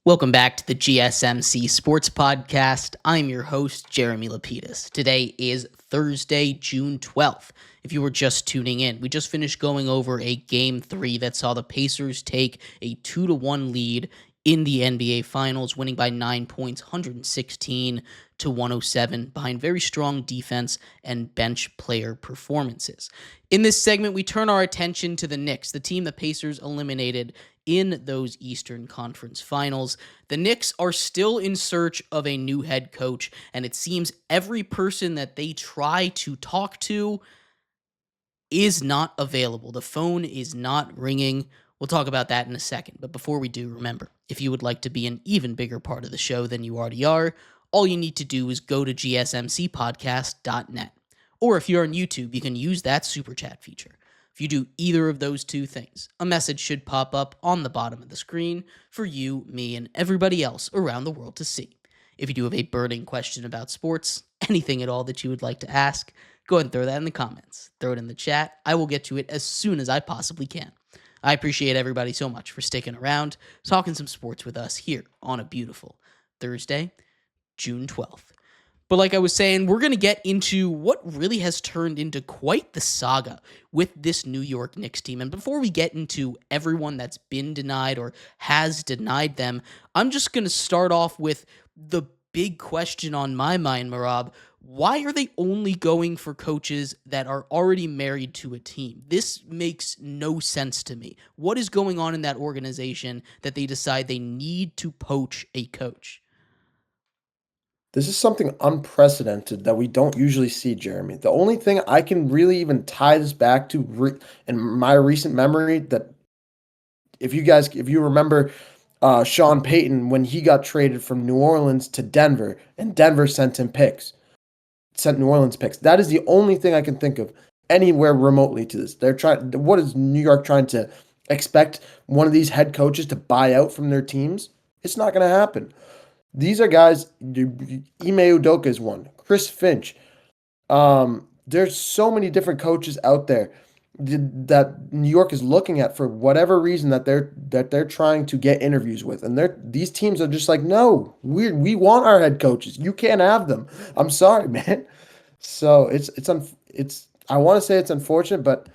Welcome back to the GSMC Sports Podcast. I'm your host, Jeremy Lapidus. Today is Thursday, June 12th. If you were just tuning in, we just finished going over a Game 3 that saw the Pacers take a 2-1 lead in the NBA Finals, winning by 9 points, 116-107, behind very strong defense and bench player performances. In this segment, we turn our attention to the Knicks, the team the Pacers eliminated in those Eastern Conference Finals. The Knicks are still in search of a new head coach, and it seems every person that they try to talk to is not available. The phone is not ringing. We'll talk about that in a second. But before we do, remember, if you would like to be an even bigger part of the show than you already are, all you need to do is go to gsmcpodcast.net. Or if you're on YouTube, you can use that super chat feature. If you do either of those two things, a message should pop up on the bottom of the screen for you, me, and everybody else around the world to see. If you do have a burning question about sports, anything at all that you would like to ask, go ahead and throw that in the comments. Throw it in the chat. I will get to it as soon as I possibly can. I appreciate everybody so much for sticking around, talking some sports with us here on a beautiful Thursday, June 12th. But like I was saying, we're going to get into what really has turned into quite the saga with this New York Knicks team. And before we get into everyone that's been denied or has denied them, I'm just going to start off with the big question on my mind, Mehrob. Why are they only going for coaches that are already married to a team? This makes no sense to me. What is going on in that organization that they decide they need to poach a coach? This is something unprecedented that we don't usually see, Jeremy. The only thing I can really even tie this back to in my recent memory that if you remember Sean Payton when he got traded from New Orleans to Denver and Denver sent New Orleans picks. That is the only thing I can think of anywhere remotely to this. What is New York trying to expect one of these head coaches to buy out from their teams? It's not going to happen. These are guys, Ime Udoka is one, Chris Finch. There's so many different coaches out there that New York is looking at for whatever reason that they're trying to get interviews with. And these teams are just like, no, we want our head coaches. You can't have them. I'm sorry, man. So I want to say it's unfortunate, but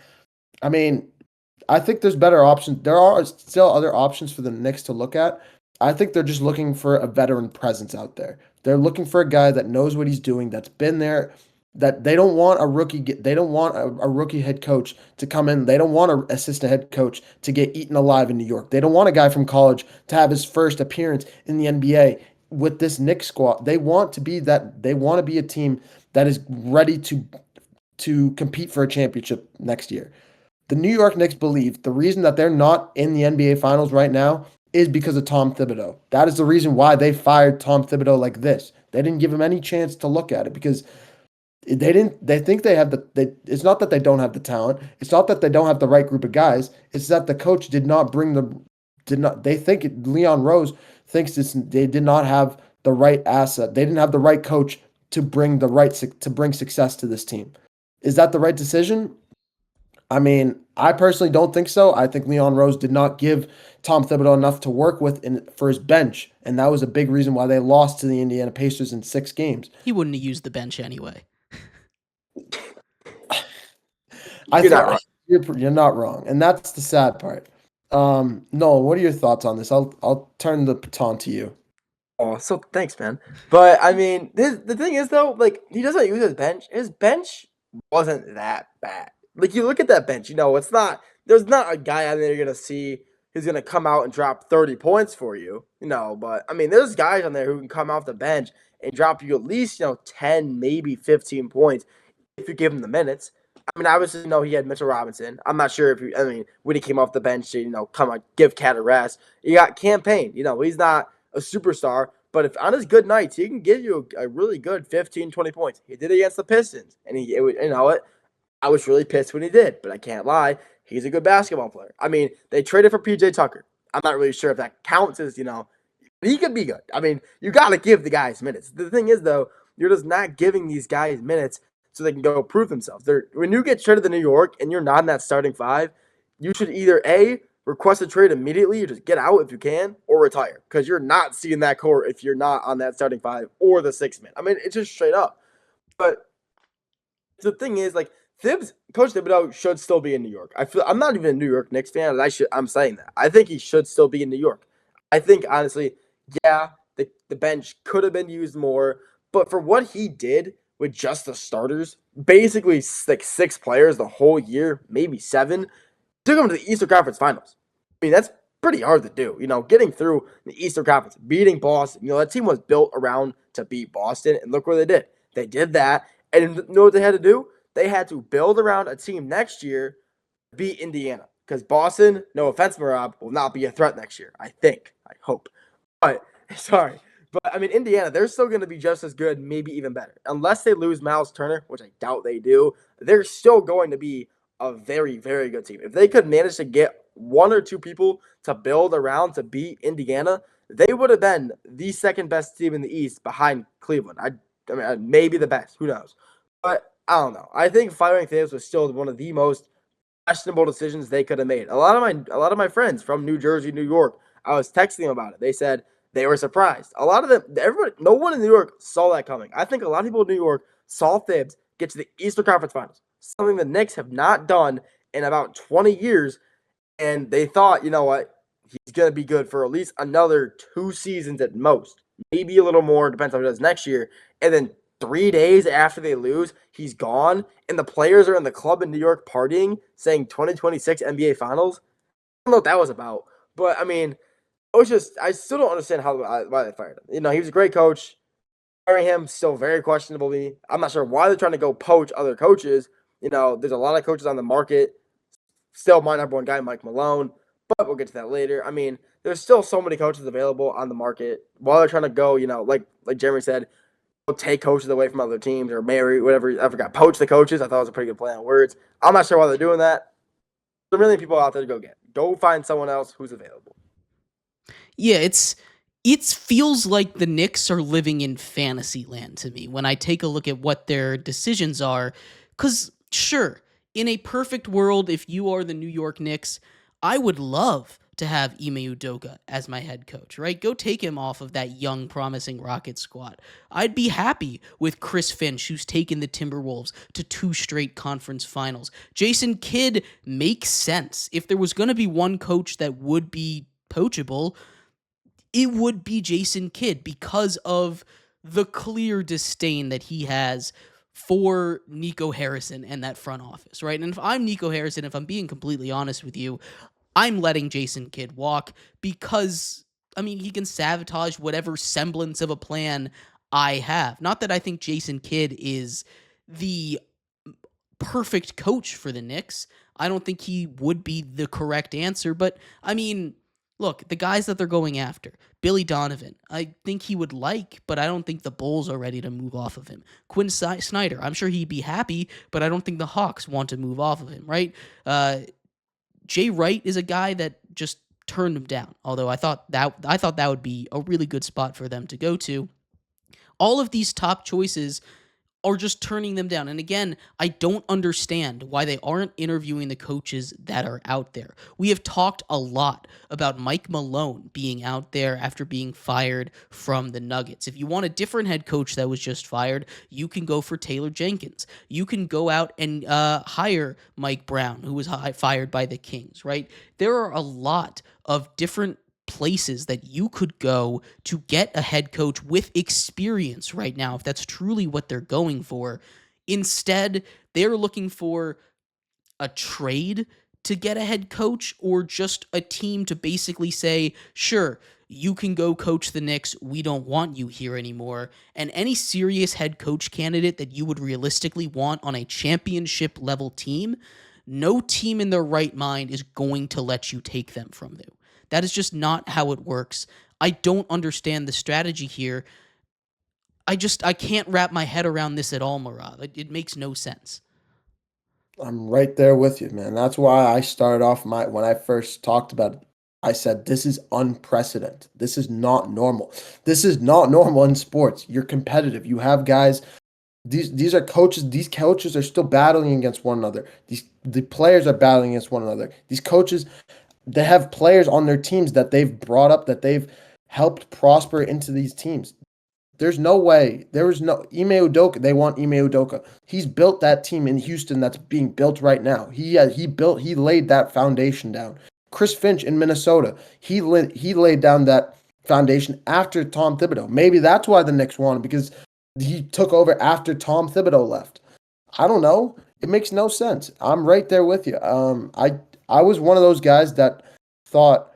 I mean, I think there's better options. There are still other options for the Knicks to look at. I think they're just looking for a veteran presence out there. They're looking for a guy that knows what he's doing, that's been there, that they don't want a rookie. They don't want a rookie head coach to come in. They don't want an assistant head coach to get eaten alive in New York. They don't want a guy from college to have his first appearance in the NBA with this Knicks squad. They want to be that. They want to be a team that is ready to compete for a championship next year. The New York Knicks believe the reason that they're not in the NBA Finals right now is because of Tom Thibodeau. That is the reason why they fired Tom Thibodeau like this. They didn't give him any chance to look at it because they think they have it's not that they don't have the talent. It's not that they don't have the right group of guys. It's that the coach Leon Rose thinks they did not have the right asset. They didn't have the right coach to bring success to this team. Is that the right decision? I mean, I personally don't think so. I think Leon Rose did not give Tom Thibodeau enough to work with for his bench, and that was a big reason why they lost to the Indiana Pacers in 6 games. He wouldn't have used the bench anyway. You're not wrong, and that's the sad part. Noel, what are your thoughts on this? I'll turn the baton to you. Oh, so thanks, man. But I mean, the thing is though, like he doesn't use his bench. His bench wasn't that bad. Like you look at that bench, it's not. There's not a guy out there you're gonna see who's gonna come out and drop 30 points for you, But I mean, there's guys on there who can come off the bench and drop you at least 10, maybe 15 points if you give him the minutes. I mean, obviously, he had Mitchell Robinson. I'm not sure when he came off the bench to come on, give Cat a rest. You got Campaign. He's not a superstar, but if on his good nights, he can give you a really good 15, 20 points. He did it against the Pistons, and I was really pissed when he did, but I can't lie. He's a good basketball player. I mean, they traded for PJ Tucker. I'm not really sure if that counts as, he could be good. I mean, you got to give the guys minutes. The thing is, though, you're just not giving these guys minutes so they can go prove themselves. When you get traded to New York and you're not in that starting five, you should either A, request a trade immediately, or just get out if you can, or retire, because you're not seeing that core if you're not on that starting five or the 6-man. I mean, it's just straight up. But the thing is, like, Coach Thibodeau should still be in New York. I'm not even a New York Knicks fan, and I'm saying that. I think he should still be in New York. I think, honestly, yeah, the bench could have been used more, but for what he did with just the starters, basically like 6 players the whole year, maybe 7, took them to the Eastern Conference Finals. I mean, that's pretty hard to do. Getting through the Eastern Conference, beating Boston. That team was built around to beat Boston, and look where they did. They did that, and you know what they had to do? They had to build around a team next year to beat Indiana. Because Boston, no offense, Mehrob, will not be a threat next year. I think. I hope. But, sorry. But, I mean, Indiana, they're still going to be just as good, maybe even better. Unless they lose Miles Turner, which I doubt they do, they're still going to be a very, very good team. If they could manage to get 1 or 2 people to build around to beat Indiana, they would have been the second best team in the East behind Cleveland. I mean, maybe the best. Who knows? But I don't know. I think firing Thibs was still one of the most questionable decisions they could have made. A lot of my friends from New Jersey, New York, I was texting them about it. They said they were surprised. A lot of them, no one in New York saw that coming. I think a lot of people in New York saw Thibs get to the Eastern Conference Finals, something the Knicks have not done in about 20 years, and they thought, you know what, he's going to be good for at least another 2 seasons at most, maybe a little more, depends on what he does next year, and then 3 days after they lose, he's gone, and the players are in the club in New York partying, saying 2026 NBA Finals. I don't know what that was about, but I mean, I still don't understand why they fired him. He was a great coach. Firing him still very questionable to me. I'm not sure why they're trying to go poach other coaches. There's a lot of coaches on the market. Still my number one guy, Mike Malone, but we'll get to that later. I mean, there's still so many coaches available on the market. While they're trying to go, like Jeremy said, take coaches away from other teams or marry, whatever. I forgot, poach the coaches. I thought it was a pretty good play on words. I'm not sure why they're doing that. There's a million people out there to go get. Go find someone else who's available. Yeah, it feels like the Knicks are living in fantasy land to me when I take a look at what their decisions are. Because, sure, in a perfect world, if you are the New York Knicks, I would love to have Ime Udoka as my head coach, right? Go take him off of that young, promising Rocket squad. I'd be happy with Chris Finch, who's taken the Timberwolves to 2 straight conference finals. Jason Kidd makes sense. If there was going to be one coach that would be poachable, it would be Jason Kidd because of the clear disdain that he has for Nico Harrison and that front office, right? And if I'm Nico Harrison, if I'm being completely honest with you, I'm letting Jason Kidd walk because, I mean, he can sabotage whatever semblance of a plan I have. Not that I think Jason Kidd is the perfect coach for the Knicks. I don't think he would be the correct answer, but, I mean, look, the guys that they're going after, Billy Donovan, I think he would like, but I don't think the Bulls are ready to move off of him. Quinn Snyder, I'm sure he'd be happy, but I don't think the Hawks want to move off of him, right? Jay Wright is a guy that just turned him down, although I thought that would be a really good spot for them to go to. All of these top choices are just turning them down. And again, I don't understand why they aren't interviewing the coaches that are out there. We have talked a lot about Mike Malone being out there after being fired from the Nuggets. If you want a different head coach that was just fired, you can go for Taylor Jenkins. You can go out and hire Mike Brown, who was fired by the Kings, right? There are a lot of different places that you could go to get a head coach with experience right now, if that's truly what they're going for. Instead, they're looking for a trade to get a head coach or just a team to basically say, sure, you can go coach the Knicks. We don't want you here anymore. And any serious head coach candidate that you would realistically want on a championship level team, no team in their right mind is going to let you take them from you. That is just not how it works. I don't understand the strategy here. I can't wrap my head around this at all, Mehrob. It makes no sense. I'm right there with you, man. That's why I started off when I first talked about it, I said this is unprecedented. This is not normal. This is not normal in sports. You're competitive. You have guys. These are coaches. These coaches are still battling against one another. The players are battling against one another. These coaches they have players on their teams that they've brought up, that they've helped prosper into these teams. There's no way. There was no Ime Udoka. They want Ime Udoka. He's built that team in Houston that's being built right now. He laid that foundation down. Chris Finch in Minnesota. He laid down that foundation after Tom Thibodeau. Maybe that's why the Knicks won, because he took over after Tom Thibodeau left. I don't know. It makes no sense. I'm right there with you. I was one of those guys that thought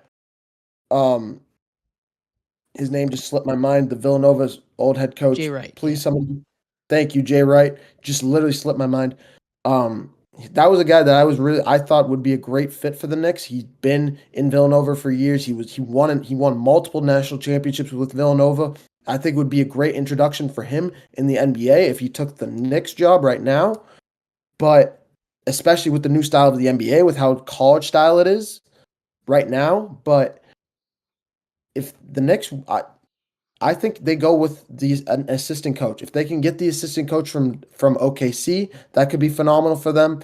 his name just slipped my mind. The Villanova's old head coach. Jay Wright. Please, somebody. Thank you, Jay Wright. Just literally slipped my mind. That was a guy that I thought would be a great fit for the Knicks. He's been in Villanova for years. He won multiple national championships with Villanova. I think it would be a great introduction for him in the NBA if he took the Knicks job right now. But especially with the new style of the NBA, with how college style it is right now. But if the Knicks, I think they go with an assistant coach. If they can get the assistant coach from OKC, that could be phenomenal for them.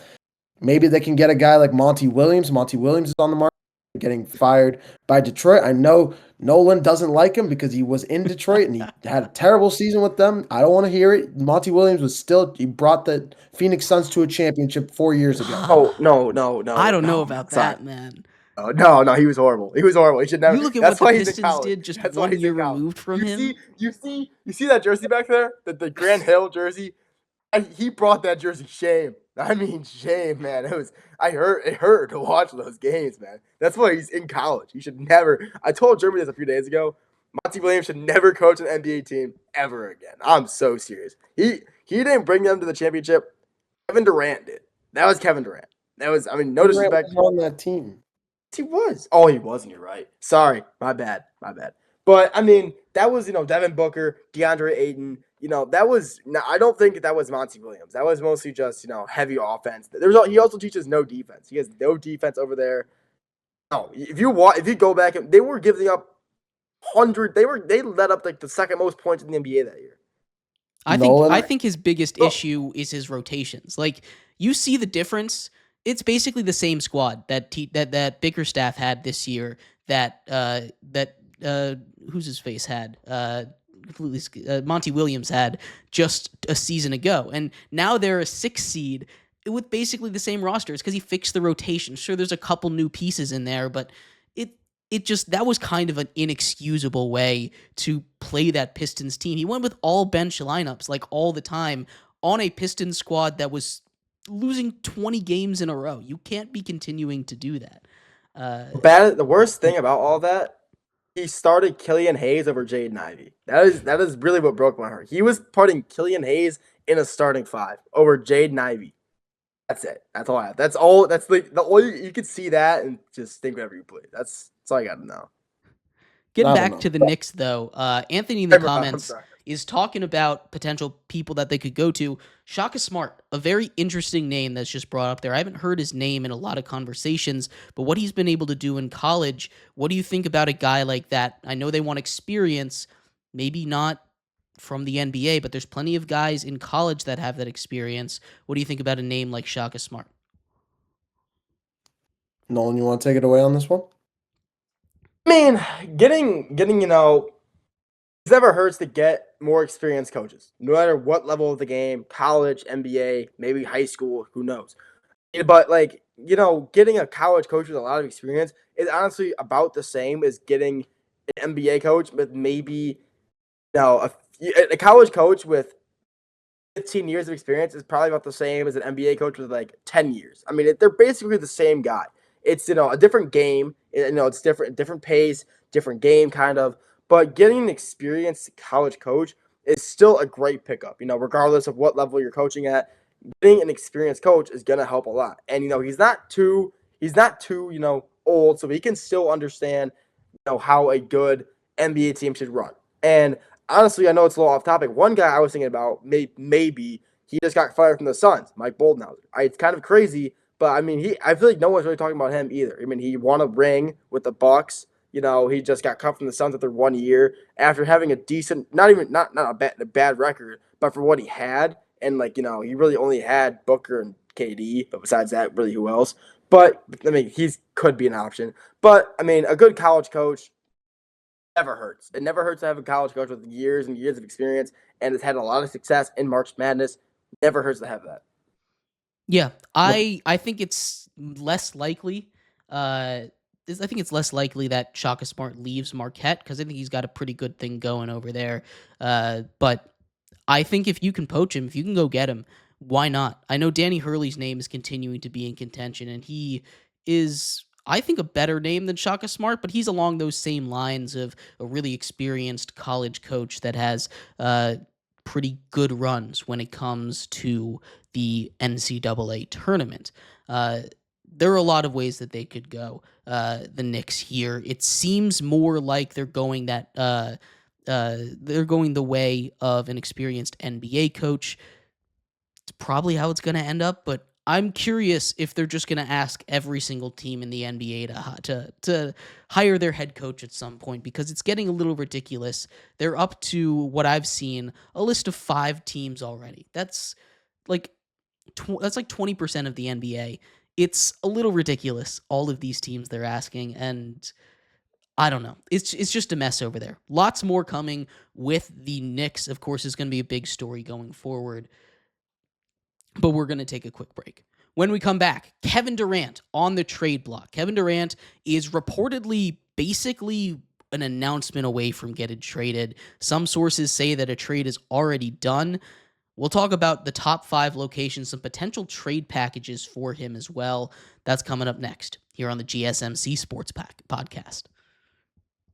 Maybe they can get a guy like Monty Williams. Monty Williams is on the market, getting fired by Detroit. I know Nolan doesn't like him because he was in Detroit and he had a terrible season with them. I don't want to hear it. Monty Williams he brought the Phoenix Suns to a championship 4 years ago. Oh, no. I don't know about that, man. Oh, no, he was horrible. He should never. You look at that's what why the Pistons did just 1 year removed from him. You see that jersey back there? The Grant Hill jersey? He brought that jersey shame. I mean, shame, man. It hurt to watch those games, man. That's why he's in college. He should never. I told Jeremy this a few days ago. Monty Williams should never coach an NBA team ever again. I'm so serious. He didn't bring them to the championship. Kevin Durant did. That was Kevin Durant. No disrespect. Durant was on that team. He was. Oh, he wasn't. You're right. Sorry. My bad. But, that was, Devin Booker, DeAndre Ayton. I don't think that was Monty Williams. That was mostly just, heavy offense. He also teaches no defense. He has no defense over there. No, if you go back, they were giving up 100. They let up like the second most points in the NBA that year. I think his biggest issue is his rotations. Like, you see the difference. It's basically the same squad that Bickerstaff had this year. Who's his face had Monty Williams had just a season ago, and now they're a 6th seed with basically the same rosters because he fixed the rotation. Sure, there's a couple new pieces in there, but that was kind of an inexcusable way to play that Pistons team. He went with all bench lineups like all the time on a Pistons squad that was losing 20 games in a row. You can't be continuing to do that. The worst thing about all that, he started Killian Hayes over Jaden Ivey. That is really what broke my heart. He was putting Killian Hayes in a starting 5 over Jaden Ivey. That's it. That's all I have. That's all. That's you could see that and just think whatever you please. That's all you got to know. Getting back to the Knicks, though, Anthony in the comments is talking about potential people that they could go to. Shaka Smart, a very interesting name that's just brought up there. I haven't heard his name in a lot of conversations, but what he's been able to do in college, what do you think about a guy like that? I know they want experience, maybe not from the NBA, but there's plenty of guys in college that have that experience. What do you think about a name like Shaka Smart? Nolan, you want to take it away on this one? Getting it never hurts to get more experienced coaches, no matter what level of the game, college, NBA, maybe high school, who knows. But, getting a college coach with a lot of experience is honestly about the same as getting an NBA coach with maybe, a college coach with 15 years of experience is probably about the same as an NBA coach with, 10 years. They're basically the same guy. It's, a different game. It's different pace, different game kind of. But getting an experienced college coach is still a great pickup. Regardless of what level you're coaching at, getting an experienced coach is going to help a lot. And, he's not too old, so he can still understand, how a good NBA team should run. And honestly, I know it's a little off topic. One guy I was thinking about, maybe he just got fired from the Suns, Mike Boldenhauser. It's kind of crazy, but I feel like no one's really talking about him either. He won a ring with the Bucks. He just got cut from the Suns after 1 year after having a decent, not a bad record, but for what he had. And he really only had Booker and KD, but besides that, really who else? But I mean, could be an option. But I mean, a good college coach never hurts. It never hurts to have a college coach with years and years of experience and has had a lot of success in March Madness. Never hurts to have that. Yeah, I think it's less likely. I think it's less likely that Shaka Smart leaves Marquette because I think he's got a pretty good thing going over there. But I think if you can poach him, if you can go get him, why not? I know Danny Hurley's name is continuing to be in contention, and he is, I think, a better name than Shaka Smart, but he's along those same lines of a really experienced college coach that has pretty good runs when it comes to the NCAA tournament. There are a lot of ways that they could go. The Knicks here, it seems more like they're going the way of an experienced NBA coach. It's probably how it's going to end up, but I'm curious if they're just going to ask every single team in the NBA to hire their head coach at some point, because it's getting a little ridiculous. They're up to, what I've seen, a list of 5 teams already. That's like 20% of the NBA. It's a little ridiculous, all of these teams they're asking, and I don't know. It's just a mess over there. Lots more coming with the Knicks. Of course, is going to be a big story going forward. But we're going to take a quick break. When we come back, Kevin Durant on the trade block. Kevin Durant is reportedly basically an announcement away from getting traded. Some sources say that a trade is already done. We'll talk about the top 5 locations, some potential trade packages for him as well. That's coming up next here on the GSMC Sports Podcast.